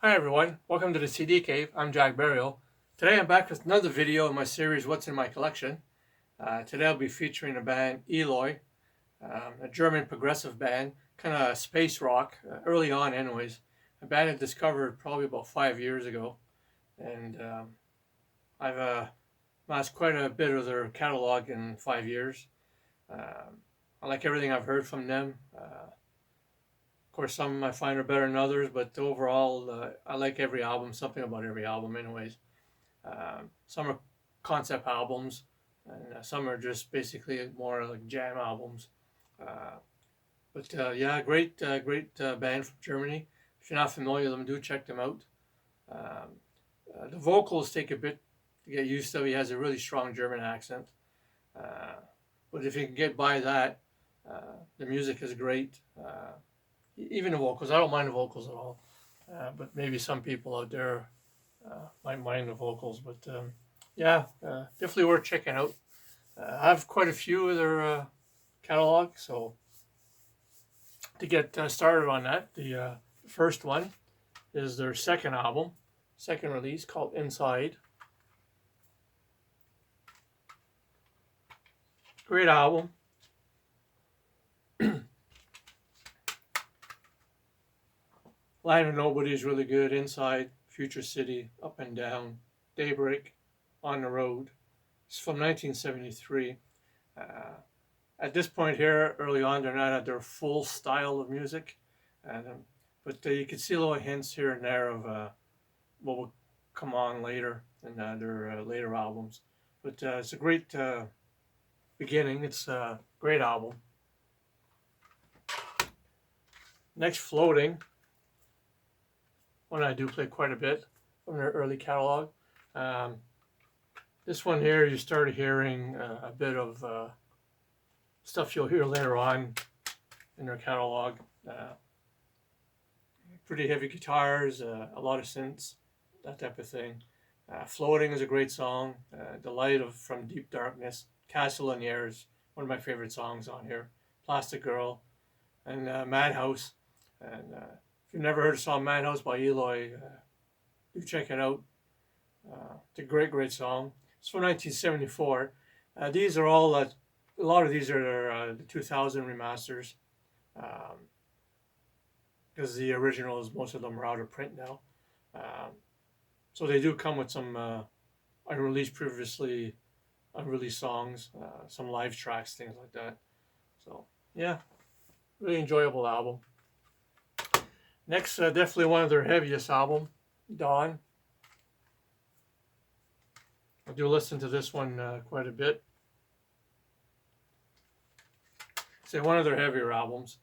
Hi everyone, welcome to the CD Cave. I'm Jack Burial. Today I'm back with another video in my series What's in My Collection. Today I'll be featuring the band Eloy, a German progressive band, kind of space rock, early on anyways. A band I discovered probably about 5 years ago, and I've amassed quite a bit of their catalog in 5 years. I like everything I've heard from them. Of course, some I find are better than others, but overall, I like every album, something about every album, anyways. Some are concept albums, and some are just basically more like jam albums. Uh, but yeah, great band from Germany. If you're not familiar with them, do check them out. Um, the vocals take a bit to get used to. He has a really strong German accent, uh, but if you can get by that, the music is great. Even the vocals, I don't mind the vocals at all. But maybe some people out there might mind the vocals. But yeah, definitely worth checking out. I have quite a few of their catalog, so to get started on that, the first one is their second album, second release called Inside. Great album. Land of Nobody is really good. Inside, Future City, Up and Down, Daybreak, On the Road. It's from 1973. Uh, at this point here, early on, they're not at their full style of music, and but you can see little hints here and there of what will come on later in their later albums. But it's a great beginning. It's a great album. Next, Floating, one I do play quite a bit from their early catalog. Um, this one here, you start hearing a bit of stuff you'll hear later on in their catalog. Pretty heavy guitars, a lot of synths, that type of thing. Floating is a great song. The Light of From Deep Darkness, Castle in the Air is one of my favorite songs on here. Plastic Girl, and Madhouse. And if you've never heard the song Madhouse by Eloy, do check it out. It's a great song. It's from 1974. These are all, a lot of these are the 2000 remasters. Because the originals, most of them are out of print now. Um, so they do come with some previously unreleased songs, some live tracks, things like that. So yeah, really enjoyable album. Next, definitely one of their heaviest album, Dawn. I do listen to this one quite a bit. Say one of their heavier albums.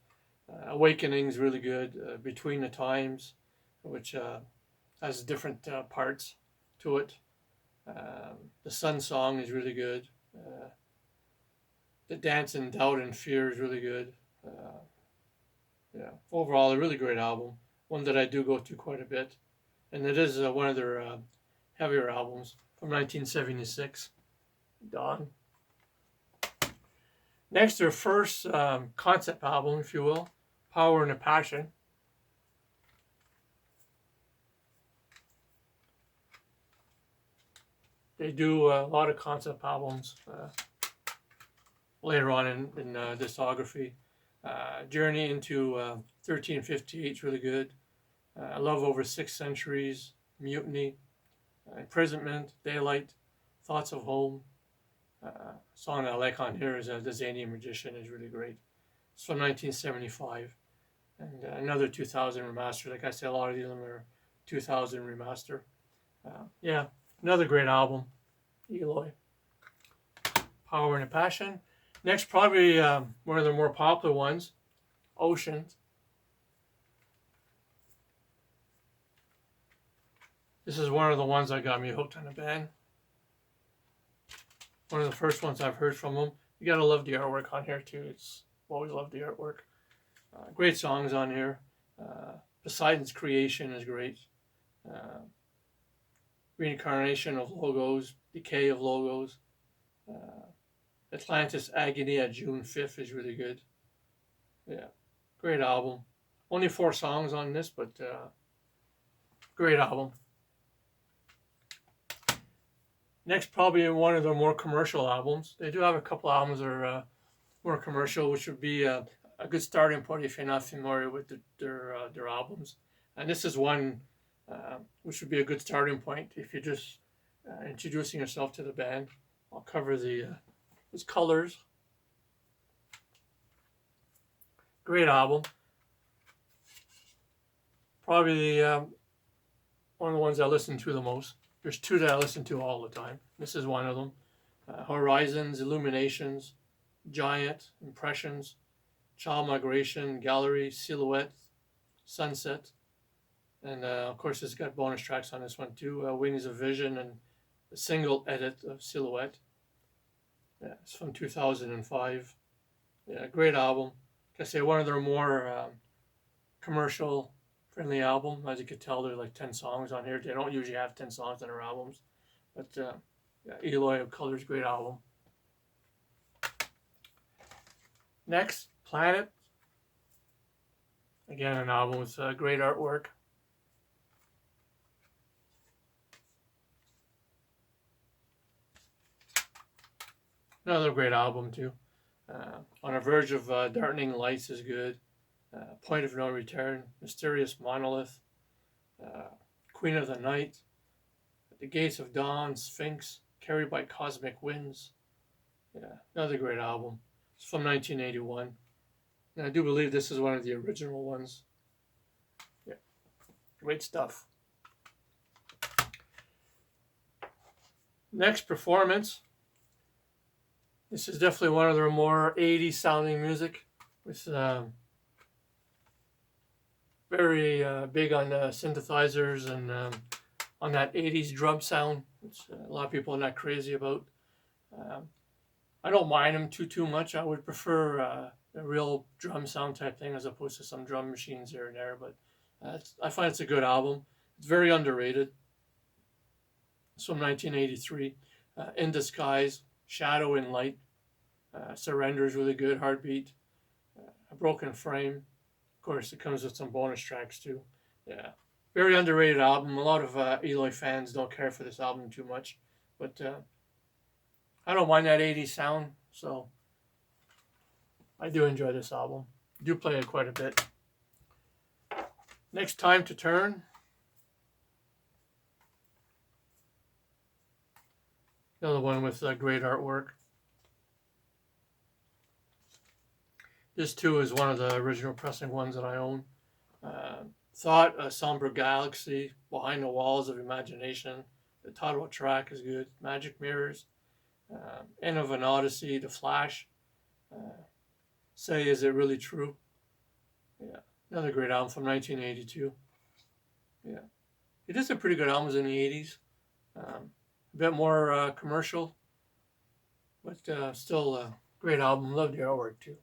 Awakening's really good. Between the Times, which has different parts to it. The Sun Song is really good. The Dance in Doubt and Fear is really good. Yeah, overall, a really great album. One that I do go to quite a bit. And it is one of their heavier albums from 1976, Dawn. Next, their first concept album, if you will, Power and a Passion. They do a lot of concept albums later on in discography. Journey into 1358 is really good. Love Over 6 Centuries, Mutiny, Imprisonment, Daylight, Thoughts of Home. Song that I like on here is The Zanian Magician is really great. It's from 1975. And another 2000 remaster. Like I said, a lot of these are 2000 remaster. Yeah, another great album, Eloy. Power and a Passion. Next, probably one of the more popular ones, Ocean. This is one of the ones that got me hooked on the band. One of the first ones I've heard from them. You gotta love the artwork on here too. It's always loved the artwork. Great songs on here. Poseidon's Creation is great. Reincarnation of Logos, Decay of Logos. Atlantis Agony at June 5th is really good. Yeah, great album. Only 4 songs on this, but Great album. Next, probably one of their more commercial albums. They do have a couple albums that are more commercial, which would be a good starting point if you're not familiar with their albums. And this is one which would be a good starting point if you're just introducing yourself to the band. I'll cover its colors. Great album. Probably one of the ones I listen to the most. There's two that I listen to all the time. This is one of them. Horizons, Illuminations, Giant, Impressions, Child Migration, Gallery, Silhouette, Sunset. And of course, it's got bonus tracks on this one too. Wings of Vision and a single edit of Silhouette. Yeah, it's from 2005. Yeah, great album. Like I say, one of their more commercial friendly album. As you could tell, there's like 10 songs on here. They don't usually have 10 songs on their albums. But yeah, Eloy Collection's great album. Next, Planet. Again, an album with great artwork. Another great album too. On a Verge of Darkening Lights is good. Point of No Return, Mysterious Monolith, Queen of the Night, The Gates of Dawn, Sphinx, Carried by Cosmic Winds. Yeah, another great album. It's from 1981. And I do believe this is one of the original ones. Yeah, great stuff. Next, Performance. This is definitely one of their more 80s sounding music with very big on synthesizers and on that 80s drum sound, which a lot of people are not crazy about. I don't mind them too much. I would prefer a real drum sound type thing as opposed to some drum machines here and there, but I find it's a good album. It's very underrated. It's from 1983. In Disguise, Shadow in Light, Surrender is really good, Heartbeat, A Broken Frame. Of course, it comes with some bonus tracks too. Yeah, very underrated album. A lot of Eloy fans don't care for this album too much, but I don't mind that 80s sound, so I do enjoy this album. I do play it quite a bit. Next, Time to Turn. Another one with great artwork. This too is one of the original pressing ones that I own. Thought, A Somber Galaxy, Behind the Walls of Imagination. The title track is good. Magic Mirrors, End of an Odyssey, The Flash. Say, Is It Really True? Yeah, another great album from 1982. Yeah, it is a pretty good album in the 80s. A bit more commercial, but still a great album. Love the artwork too.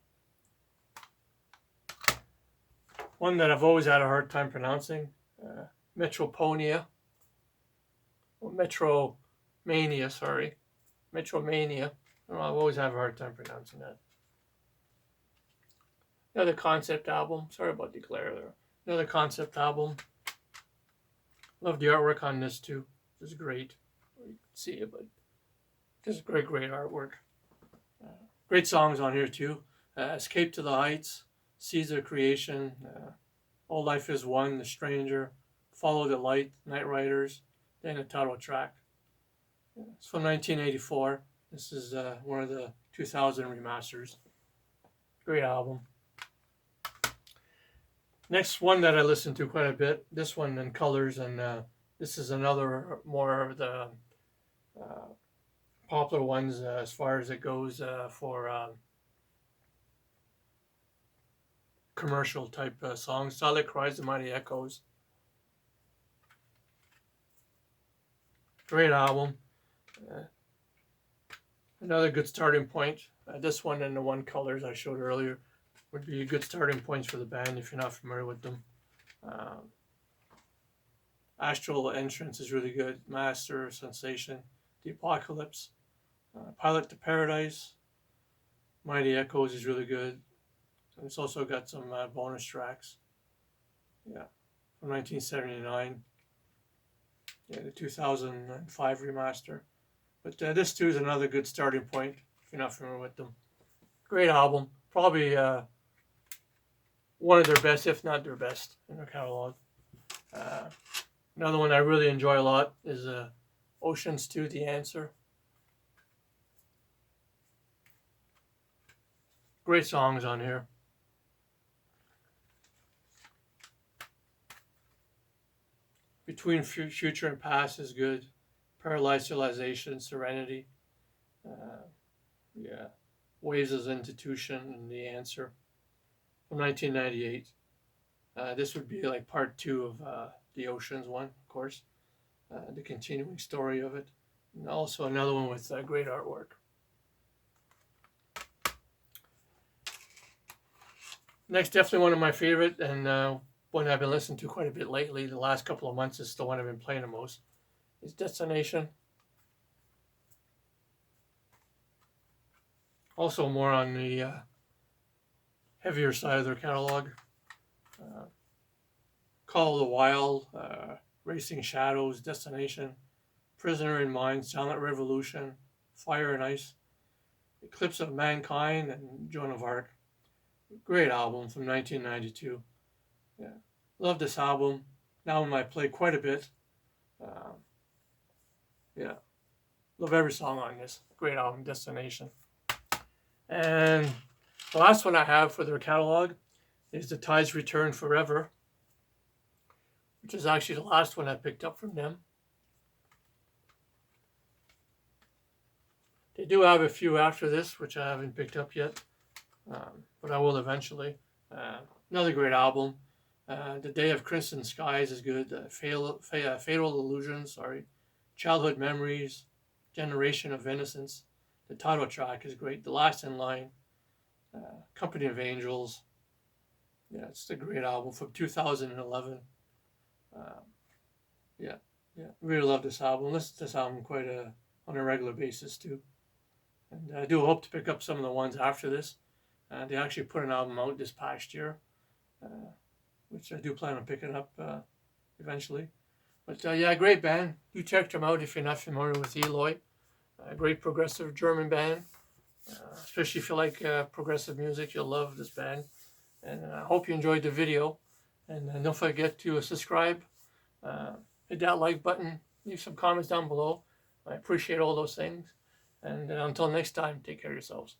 One that I've always had a hard time pronouncing, Metroponia, or Metromania, sorry. Metromania. I don't know, I've always had a hard time pronouncing that. Another concept album. Sorry about Declare there. Another concept album. Love the artwork on this too. This is great. You can see it, but just great artwork. Great songs on here too. Escape to the Heights, Caesar Creation, All Life is One, The Stranger, Follow the Light, Night Riders, then the title track. It's from 1984. This is one of the 2000 remasters. Great album. Next one that I listen to quite a bit, this one in colors, and this is another more of the popular ones as far as it goes for commercial type songs. Silent Cries, The Mighty Echoes. Great album. Another good starting point. This one and the one colors I showed earlier would be good starting points for the band if you're not familiar with them. Astral Entrance is really good. Master, Sensation, The Apocalypse, Pilot to Paradise, Mighty Echoes is really good. And it's also got some bonus tracks. Yeah, from 1979. Yeah, the 2005 remaster. But this too is another good starting point if you're not familiar with them. Great album. Probably one of their best, if not their best, in their catalog. Another one I really enjoy a lot is Oceans 2, The Answer. Great songs on here. Between Future and Past is good. Paralyzed Civilization, Serenity. Yeah. Waves as Institution and The Answer from 1998. This would be like part 2 of the Oceans one, of course. The continuing story of it. And also another one with great artwork. Next, definitely one of my favorite, and one I've been listening to quite a bit lately. The last couple of months is the one I've been playing the most. Is Destination. Also more on the heavier side of their catalog. Call of the Wild, Racing Shadows, Destination, Prisoner in Mind, Silent Revolution, Fire and Ice, Eclipse of Mankind, and Joan of Arc. Great album from 1992. Yeah, love this album. Now I play quite a bit. Yeah, love every song on this. Great album, Destination. And the last one I have for their catalog is The Tides Return Forever, which is actually the last one I picked up from them. They do have a few after this, which I haven't picked up yet, but I will eventually. Another great album. The Day of Crimson Skies is good. Fatal Illusions, Childhood Memories, Generation of Innocence. The title track is great. The Last in Line, Company of Angels. Yeah, it's a great album from 2011. Yeah, really love this album. Listen to this album quite on a regular basis too. And I do hope to pick up some of the ones after this. They actually put an album out this past year, which I do plan on picking up eventually. But yeah, great band. Do check them out if you're not familiar with Eloy. Great progressive German band. Especially if you like progressive music, you'll love this band. And I hope you enjoyed the video. And don't forget to subscribe. Hit that like button. Leave some comments down below. I appreciate all those things. And until next time, take care of yourselves.